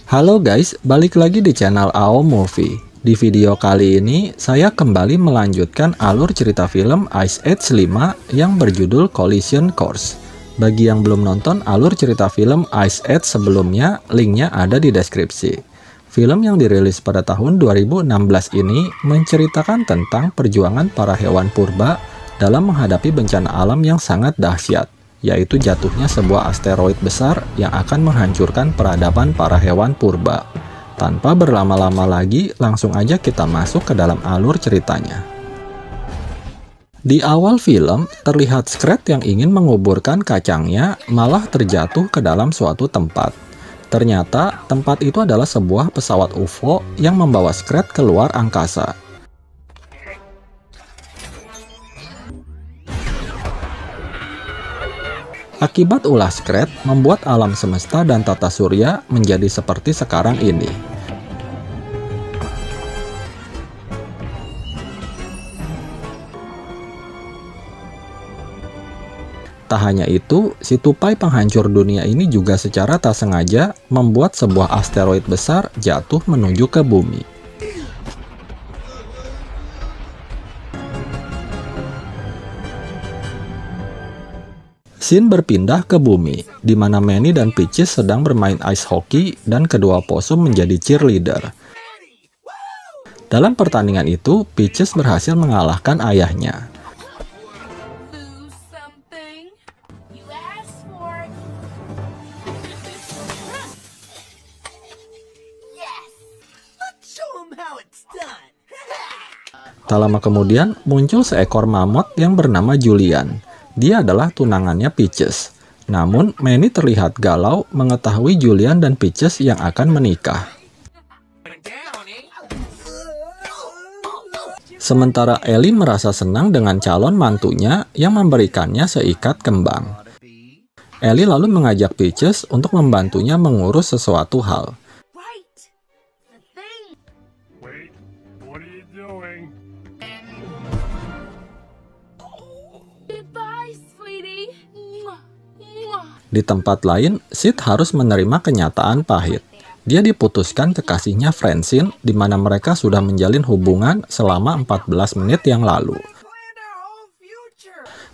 Halo guys, balik lagi di channel AO Movie. Di video kali ini, saya kembali melanjutkan alur cerita film Ice Age 5 yang berjudul Collision Course. Bagi yang belum nonton alur cerita film Ice Age sebelumnya, linknya ada di deskripsi. Film yang dirilis pada tahun 2016 ini menceritakan tentang perjuangan para hewan purba dalam menghadapi bencana alam yang sangat dahsyat, yaitu jatuhnya sebuah asteroid besar yang akan menghancurkan peradaban para hewan purba. Tanpa berlama-lama lagi, langsung aja kita masuk ke dalam alur ceritanya. Di awal film, terlihat Scrat yang ingin menguburkan kacangnya malah terjatuh ke dalam suatu tempat. Ternyata, tempat itu adalah sebuah pesawat UFO yang membawa Scrat keluar angkasa. Akibat ulah Scrat membuat alam semesta dan tata surya menjadi seperti sekarang ini. Tak hanya itu, si tupai penghancur dunia ini juga secara tak sengaja membuat sebuah asteroid besar jatuh menuju ke bumi. Scene berpindah ke bumi, di mana Manny dan Peaches sedang bermain ice hockey dan kedua possum menjadi cheerleader. Dalam pertandingan itu, Peaches berhasil mengalahkan ayahnya. Tak lama kemudian, muncul seekor mamut yang bernama Julian. Dia adalah tunangannya Peaches. Namun, Manny terlihat galau mengetahui Julian dan Peaches yang akan menikah. Sementara Ellie merasa senang dengan calon mantunya yang memberikannya seikat kembang. Ellie lalu mengajak Peaches untuk membantunya mengurus sesuatu hal. Di tempat lain, Sid harus menerima kenyataan pahit. Dia diputuskan kekasihnya Francine, di mana mereka sudah menjalin hubungan selama 14 menit yang lalu.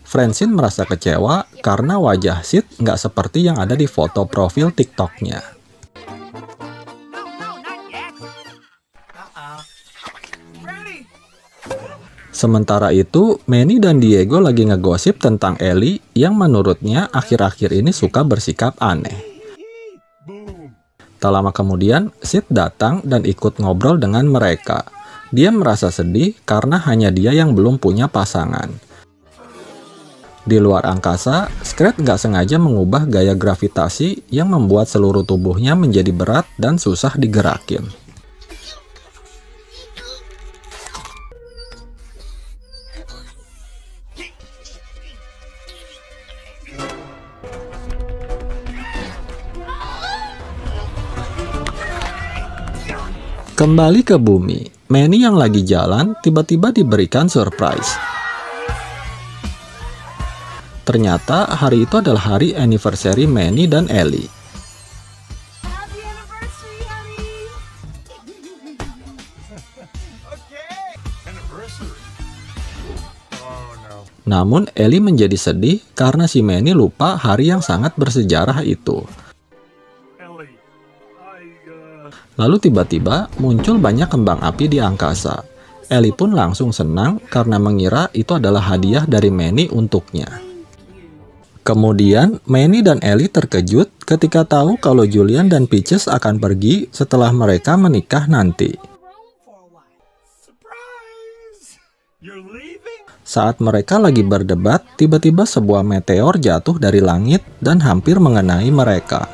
Francine merasa kecewa karena wajah Sid nggak seperti yang ada di foto profil TikTok-nya. Sementara itu, Manny dan Diego lagi ngegosip tentang Ellie yang menurutnya akhir-akhir ini suka bersikap aneh. Tak lama kemudian, Sid datang dan ikut ngobrol dengan mereka. Dia merasa sedih karena hanya dia yang belum punya pasangan. Di luar angkasa, Scrat nggak sengaja mengubah gaya gravitasi yang membuat seluruh tubuhnya menjadi berat dan susah digerakin. Kembali ke bumi, Manny yang lagi jalan tiba-tiba diberikan surprise. Ternyata hari itu adalah hari anniversary Manny dan Ellie. Namun Ellie menjadi sedih karena si Manny lupa hari yang sangat bersejarah itu. Lalu tiba-tiba muncul banyak kembang api di angkasa. Ellie pun langsung senang karena mengira itu adalah hadiah dari Manny untuknya. Kemudian Manny dan Ellie terkejut ketika tahu kalau Julian dan Peaches akan pergi setelah mereka menikah nanti. Saat mereka lagi berdebat, tiba-tiba sebuah meteor jatuh dari langit dan hampir mengenai mereka.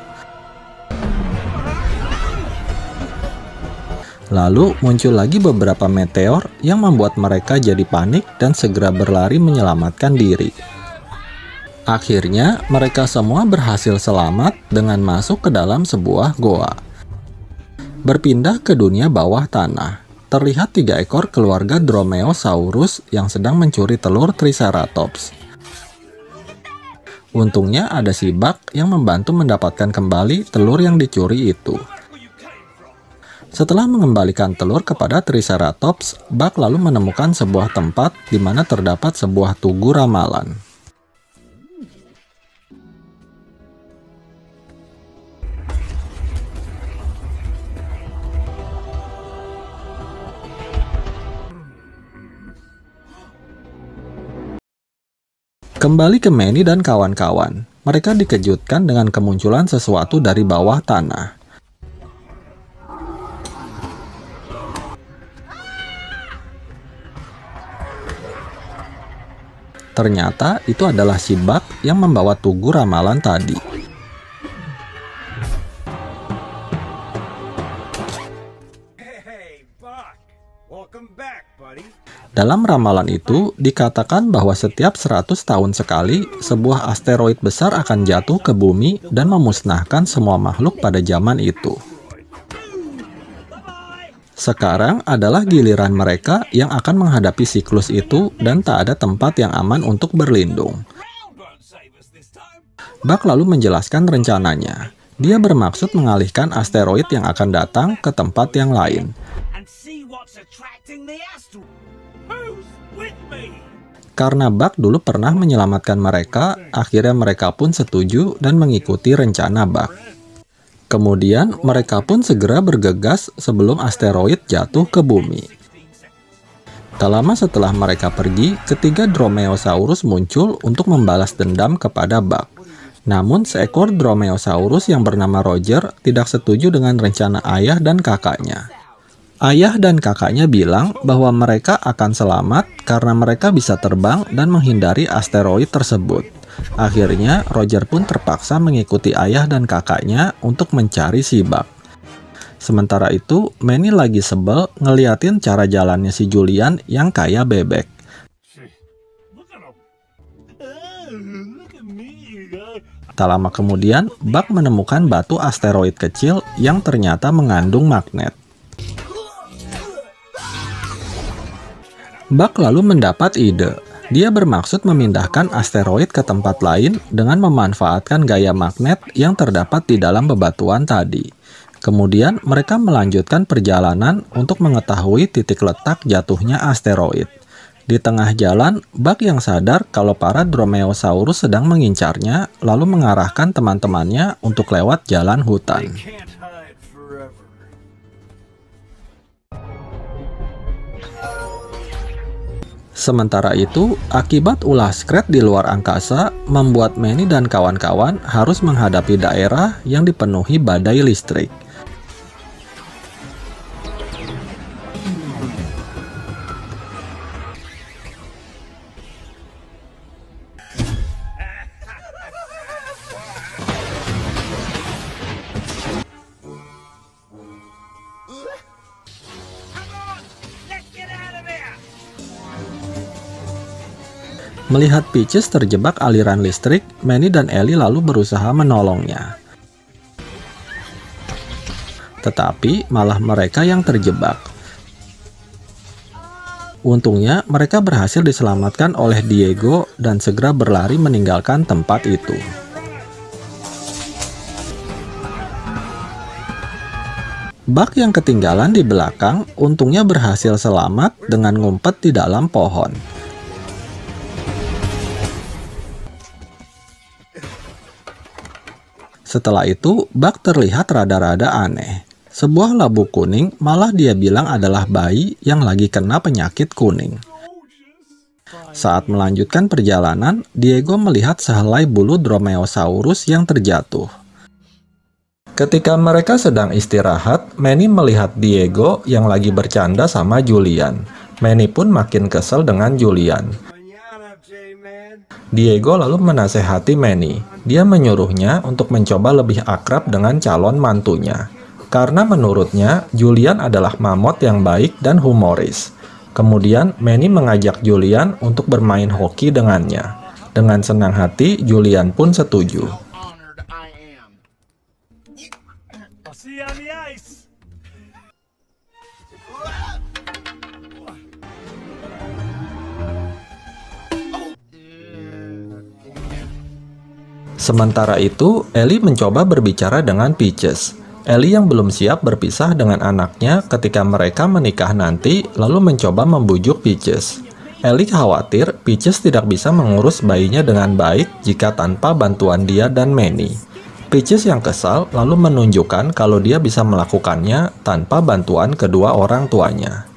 Lalu muncul lagi beberapa meteor yang membuat mereka jadi panik dan segera berlari menyelamatkan diri. Akhirnya mereka semua berhasil selamat dengan masuk ke dalam sebuah goa. Berpindah ke dunia bawah tanah, terlihat 3 ekor keluarga Dromaeosaurus yang sedang mencuri telur Triceratops. Untungnya ada si Buck yang membantu mendapatkan kembali telur yang dicuri itu. Setelah mengembalikan telur kepada Triceratops, Buck lalu menemukan sebuah tempat di mana terdapat sebuah tugu ramalan. Kembali ke Manny dan kawan-kawan, mereka dikejutkan dengan kemunculan sesuatu dari bawah tanah. Ternyata itu adalah si Buck yang membawa tugu ramalan tadi. Hey, Buck. Welcome back, buddy. Dalam ramalan itu, dikatakan bahwa setiap 100 tahun sekali, sebuah asteroid besar akan jatuh ke bumi dan memusnahkan semua makhluk pada zaman itu. Sekarang adalah giliran mereka yang akan menghadapi siklus itu dan tak ada tempat yang aman untuk berlindung. Buck lalu menjelaskan rencananya. Dia bermaksud mengalihkan asteroid yang akan datang ke tempat yang lain. Karena Buck dulu pernah menyelamatkan mereka, akhirnya mereka pun setuju dan mengikuti rencana Buck. Kemudian mereka pun segera bergegas sebelum asteroid jatuh ke bumi. Tak lama setelah mereka pergi, ketiga Dromaeosaurus muncul untuk membalas dendam kepada Buck. Namun seekor Dromaeosaurus yang bernama Roger tidak setuju dengan rencana ayah dan kakaknya. Ayah dan kakaknya bilang bahwa mereka akan selamat karena mereka bisa terbang dan menghindari asteroid tersebut. Akhirnya, Roger pun terpaksa mengikuti ayah dan kakaknya untuk mencari si Buck. Sementara itu, Manny lagi sebel ngeliatin cara jalannya si Julian yang kayak bebek. Tak lama kemudian, Buck menemukan batu asteroid kecil yang ternyata mengandung magnet. Buck lalu mendapat ide. Dia bermaksud memindahkan asteroid ke tempat lain dengan memanfaatkan gaya magnet yang terdapat di dalam bebatuan tadi. Kemudian mereka melanjutkan perjalanan untuk mengetahui titik letak jatuhnya asteroid. Di tengah jalan, Buck yang sadar kalau para Dromaeosaurus sedang mengincarnya, lalu mengarahkan teman-temannya untuk lewat jalan hutan. Sementara itu, akibat ulah Skred di luar angkasa membuat Manny dan kawan-kawan harus menghadapi daerah yang dipenuhi badai listrik. Melihat Peaches terjebak aliran listrik, Manny dan Ellie lalu berusaha menolongnya. Tetapi malah mereka yang terjebak. Untungnya mereka berhasil diselamatkan oleh Diego dan segera berlari meninggalkan tempat itu. Buck yang ketinggalan di belakang untungnya berhasil selamat dengan ngumpet di dalam pohon. Setelah itu, Buck terlihat rada-rada aneh. Sebuah labu kuning malah dia bilang adalah bayi yang lagi kena penyakit kuning. Saat melanjutkan perjalanan, Diego melihat sehelai bulu Dromaeosaurus yang terjatuh. Ketika mereka sedang istirahat, Manny melihat Diego yang lagi bercanda sama Julian. Manny pun makin kesel dengan Julian. Diego lalu menasehati Manny. Dia menyuruhnya untuk mencoba lebih akrab dengan calon mantunya. Karena menurutnya, Julian adalah mamot yang baik dan humoris. Kemudian, Manny mengajak Julian untuk bermain hoki dengannya. Dengan senang hati, Julian pun setuju. Sementara itu, Ellie mencoba berbicara dengan Peaches. Ellie yang belum siap berpisah dengan anaknya ketika mereka menikah nanti, lalu mencoba membujuk Peaches. Ellie khawatir Peaches tidak bisa mengurus bayinya dengan baik jika tanpa bantuan dia dan Manny. Peaches yang kesal lalu menunjukkan kalau dia bisa melakukannya tanpa bantuan kedua orang tuanya.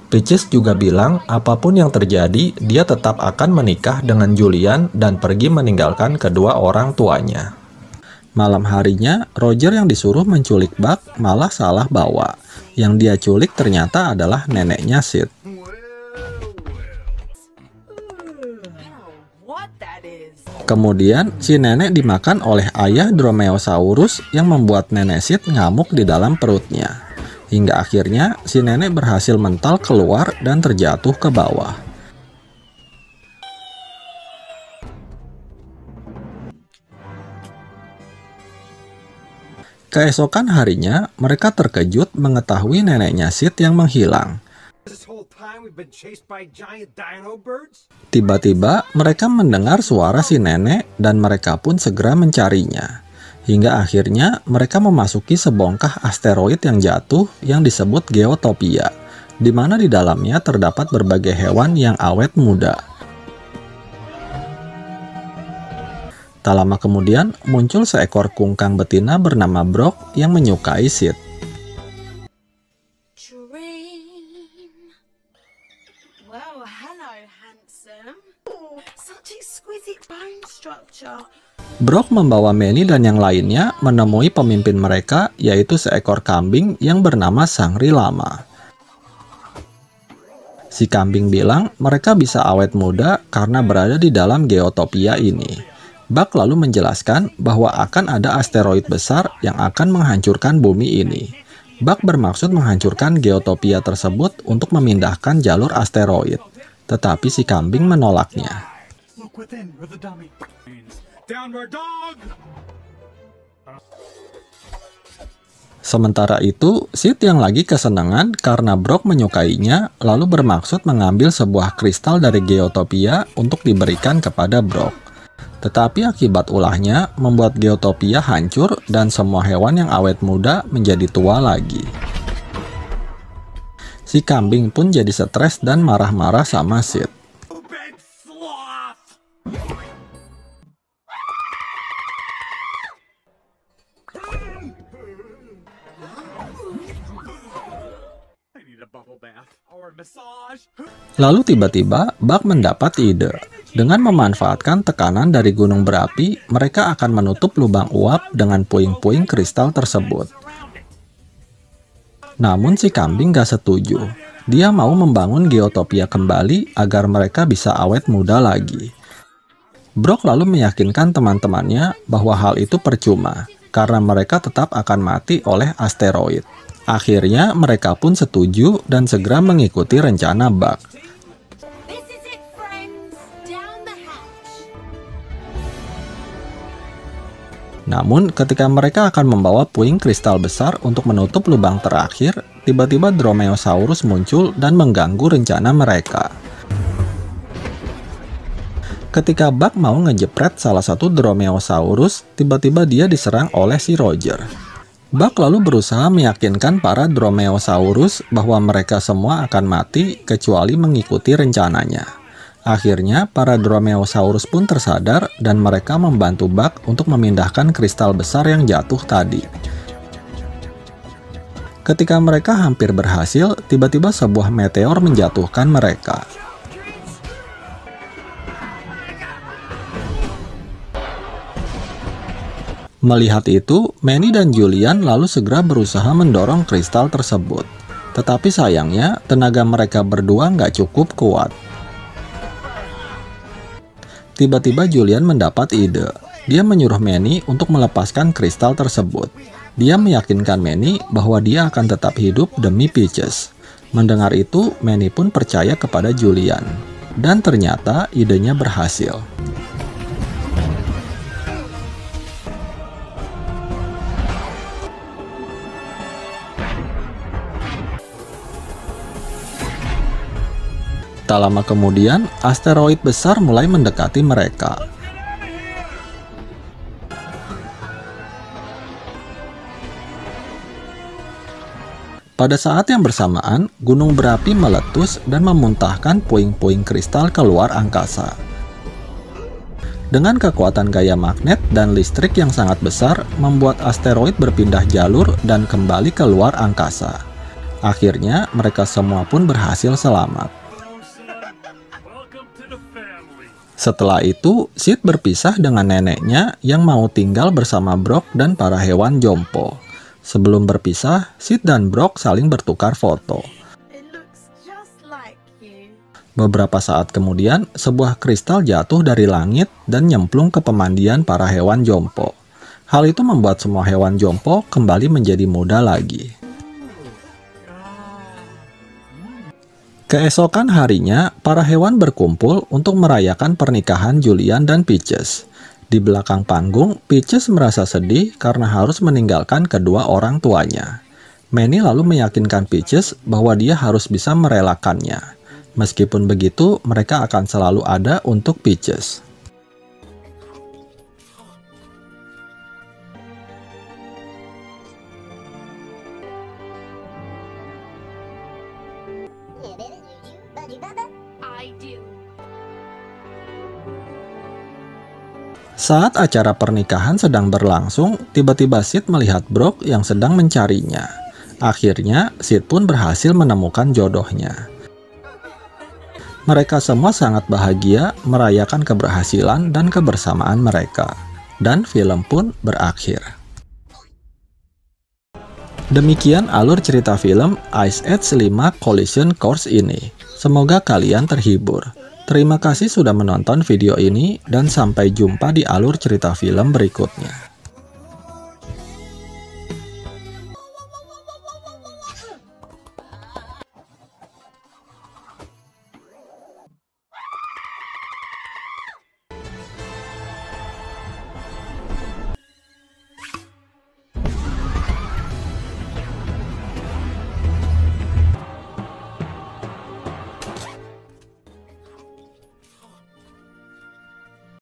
Peaches juga bilang apapun yang terjadi, dia tetap akan menikah dengan Julian dan pergi meninggalkan kedua orang tuanya. Malam harinya, Roger yang disuruh menculik Buck malah salah bawa. Yang dia culik ternyata adalah neneknya Sid. Kemudian, si nenek dimakan oleh ayah Dromaeosaurus yang membuat nenek Sid ngamuk di dalam perutnya. Hingga akhirnya, si nenek berhasil mental keluar dan terjatuh ke bawah. Keesokan harinya, mereka terkejut mengetahui neneknya Sid yang menghilang. Tiba-tiba, mereka mendengar suara si nenek dan mereka pun segera mencarinya. Hingga akhirnya, mereka memasuki sebongkah asteroid yang jatuh yang disebut Geotopia, di mana di dalamnya terdapat berbagai hewan yang awet muda. Tak lama kemudian, muncul seekor kungkang betina bernama Brock yang menyukai Sid. Well, hello, handsome. Such exquisite bone structure. Brock membawa Manny dan yang lainnya menemui pemimpin mereka, yaitu seekor kambing yang bernama Sangri Lama. Si kambing bilang mereka bisa awet muda karena berada di dalam Geotopia ini. Buck lalu menjelaskan bahwa akan ada asteroid besar yang akan menghancurkan bumi ini. Buck bermaksud menghancurkan Geotopia tersebut untuk memindahkan jalur asteroid. Tetapi si kambing menolaknya. Sementara itu, Sid yang lagi kesenangan karena Brock menyukainya, lalu bermaksud mengambil sebuah kristal dari Geotopia untuk diberikan kepada Brock. Tetapi akibat ulahnya membuat Geotopia hancur dan semua hewan yang awet muda menjadi tua lagi. Si kambing pun jadi stres dan marah-marah sama Sid. Lalu tiba-tiba Buck mendapat ide. Dengan memanfaatkan tekanan dari gunung berapi, mereka akan menutup lubang uap dengan puing-puing kristal tersebut. Namun si kambing gak setuju. Dia mau membangun Geotopia kembali agar mereka bisa awet muda lagi. Brock lalu meyakinkan teman-temannya bahwa hal itu percuma, karena mereka tetap akan mati oleh asteroid. Akhirnya mereka pun setuju dan segera mengikuti rencana Buck. Namun, ketika mereka akan membawa puing kristal besar untuk menutup lubang terakhir, tiba-tiba Dromaeosaurus muncul dan mengganggu rencana mereka. Ketika Buck mau ngejepret salah satu Dromaeosaurus, tiba-tiba dia diserang oleh si Roger. Buck lalu berusaha meyakinkan para Dromaeosaurus bahwa mereka semua akan mati kecuali mengikuti rencananya. Akhirnya, para Dromaeosaurus pun tersadar dan mereka membantu Buck untuk memindahkan kristal besar yang jatuh tadi. Ketika mereka hampir berhasil, tiba-tiba sebuah meteor menjatuhkan mereka. Melihat itu, Manny dan Julian lalu segera berusaha mendorong kristal tersebut. Tetapi sayangnya, tenaga mereka berdua nggak cukup kuat. Tiba-tiba Julian mendapat ide. Dia menyuruh Manny untuk melepaskan kristal tersebut. Dia meyakinkan Manny bahwa dia akan tetap hidup demi Peaches. Mendengar itu, Manny pun percaya kepada Julian. Dan ternyata idenya berhasil. Tak lama kemudian, asteroid besar mulai mendekati mereka. Pada saat yang bersamaan, gunung berapi meletus dan memuntahkan puing-puing kristal keluar angkasa. Dengan kekuatan gaya magnet dan listrik yang sangat besar, membuat asteroid berpindah jalur dan kembali keluar angkasa. Akhirnya, mereka semua pun berhasil selamat. Setelah itu, Sid berpisah dengan neneknya yang mau tinggal bersama Brock dan para hewan Jompo. Sebelum berpisah, Sid dan Brock saling bertukar foto. Beberapa saat kemudian, sebuah kristal jatuh dari langit dan nyemplung ke pemandian para hewan Jompo. Hal itu membuat semua hewan Jompo kembali menjadi muda lagi. Keesokan harinya, para hewan berkumpul untuk merayakan pernikahan Julian dan Peaches. Di belakang panggung, Peaches merasa sedih karena harus meninggalkan kedua orang tuanya. Manny lalu meyakinkan Peaches bahwa dia harus bisa merelakannya. Meskipun begitu, mereka akan selalu ada untuk Peaches. Saat acara pernikahan sedang berlangsung, tiba-tiba Sid melihat Brock yang sedang mencarinya. Akhirnya, Sid pun berhasil menemukan jodohnya. Mereka semua sangat bahagia merayakan keberhasilan dan kebersamaan mereka. Dan film pun berakhir. Demikian alur cerita film Ice Age 5 Collision Course ini. Semoga kalian terhibur. Terima kasih sudah menonton video ini dan sampai jumpa di alur cerita film berikutnya.